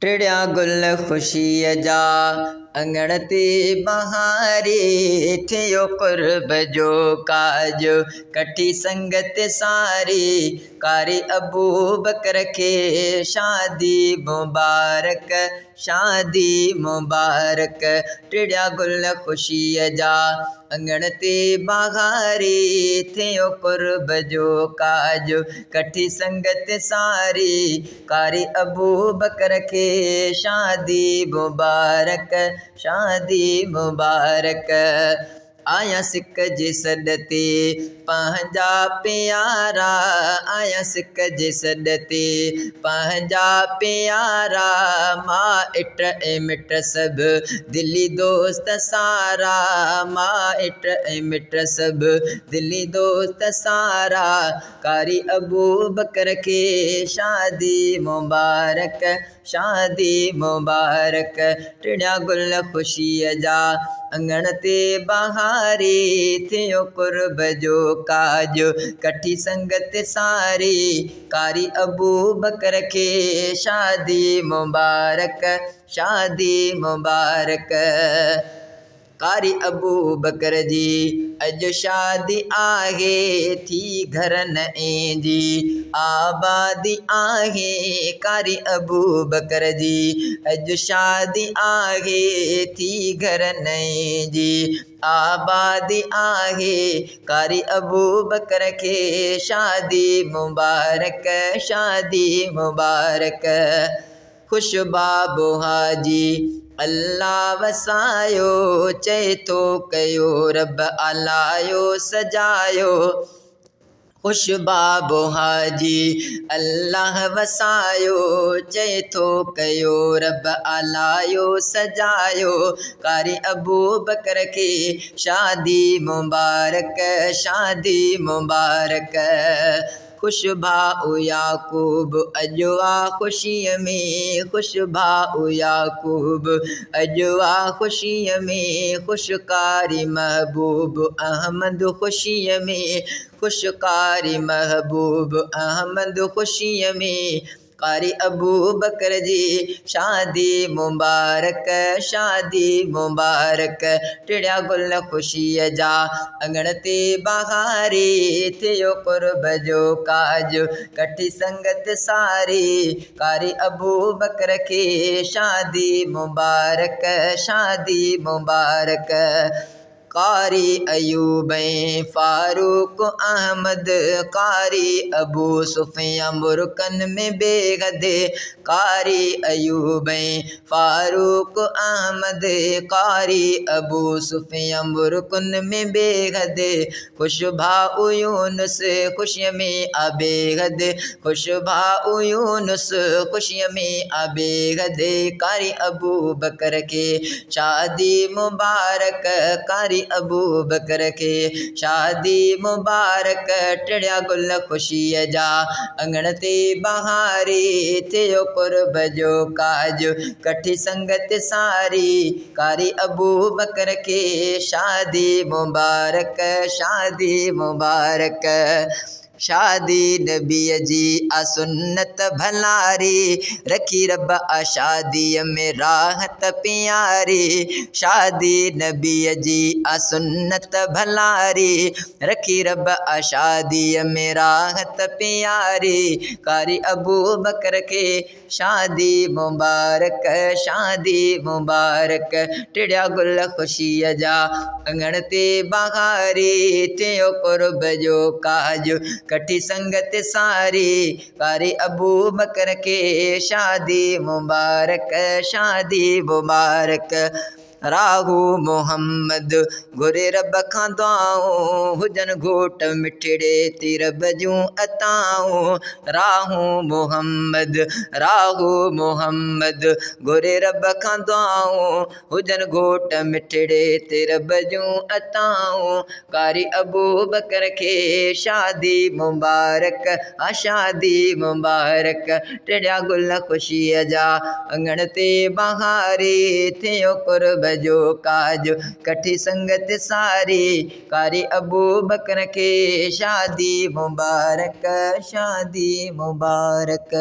टिड़िया गुल ख़ुशीअ जा अंगण ते बहारे थियो क़ुर्ब जो काज कठी संगत सारी कारी अबू बकर खे शादी मुबारक शादी मुबारक। टिड़िया गुल ख़ुशीअ जा अंगण ते बहारे थियो क़ुर्ब जो काज कठी संगत सारी कारी अबू बकर खे शादी मुबारक शादी मुबारक। आया सिक जे सॾ ते पंहिंजा प्यारा आया सिक जे सॾ ते पंहिंजा प्यारा मां इट ऐं मिट सभु दिली दोस्त सारा मां इट ऐं मिट सभु दिली दोस्त सारा कारी अबू बकर खे शादी मुबारक शादी मुबारक। टिड़िया गुल ख़ुशीअ जा अंगण ते बहारे थियो क़ुर्ब जो काज कठी संगत सारी कारी अबू बकर खे शादी मुबारक शादी मुबारक। कारी अबू बकर जी अॼु शादी आहे थी घरनि ऐं जी आबादी आहे कारी अबू बकर जी अॼु शादी आहे थी घरनि ऐं जी आबादी आहे कारी अबू बकर खे शादी मुबारक शादी मुबारक। खुशबाबो हाजी अल्लाह वसायो चए थो कयो रब अलायो सजायो खुशबाबो हाजी अल्लाह वसायो चए थो कयो रब अलायो सजायो कारी अबू बकर खे शादी मुबारक शादी मुबारक। खुशबाउ याकूब अॼु आ ख़ुशीअ में खुशबाउ याकूब अॼु आ ख़ुशीअ में खुशकारी महबूब अहमद ख़ुशीअ में खुशकारी महबूब अहमद ख़ुशीअ में कारी अबू बकर जी शादी मुबारक शादी मुबारक। टिड़िया गुल ख़ुशीअ जा अंगण ते बहारे थियो क़ुर्ब जो काज कठी संगत सारी कारी अबू बकर खे शादी मुबारक शादी मुबारक। कारी अयूब ऐं फारूक अहमद कारी अबू सुफ़ियान बुरकन में बेहद कारी अयूब ऐं फारूक अहमद कारी अबू सुफ़ियान बुरकन में बेहद खुशबाउ यूनुस ख़ुशीअ में आ बेहद खुशबाउ यूनुस ख़ुशीअ में आ बेहद कारी अबू बकर खे शादी मुबारक कारी अबू बकर खे शादी मुबारक। टिड़िया गुल ख़ुशीअ जा अंगण ते बहारे थियो क़ुर्ब जो काज कठी संगत सारी कारी अबू बकर खे शादी मुबारक शादी मुबारक। शादी नबीअ जी आ सुन्नत भलारी रखी रब आ शादीअ में राहत प्यारी शादी नबीअ जी आ सुन्नत भलारी रखी रब आ शादीअ में राहत प्यारी कारी अबू बकर खे शादी मुबारक शादी मुबारक। टिड़िया गुल ख़ुशीअ जा अंगण ते बहारे थियो क़ुर्ब जो काज कठी संगत सारी कारी अबू बकर खे शादी मुबारक शादी मुबारक। राहू मोहम्मद घुरे रब खां दुआऊं हुजन घोट मिठड़े ते रब जूं अताऊं राहू मोहम्मद घुरे रब खां दुआऊं हुजन घोट मिठड़े ते रब जूं अताऊं कारी अबू बकर खे शादी मुबारक शादी मुबारक। टिड़िया गुल ख़ुशीअ जा अंगण ते बहारे थियो क़ुर्ब जो काज कठी संगत सारी कारी अबू बकर खे शादी मुबारक शादी मुबारक।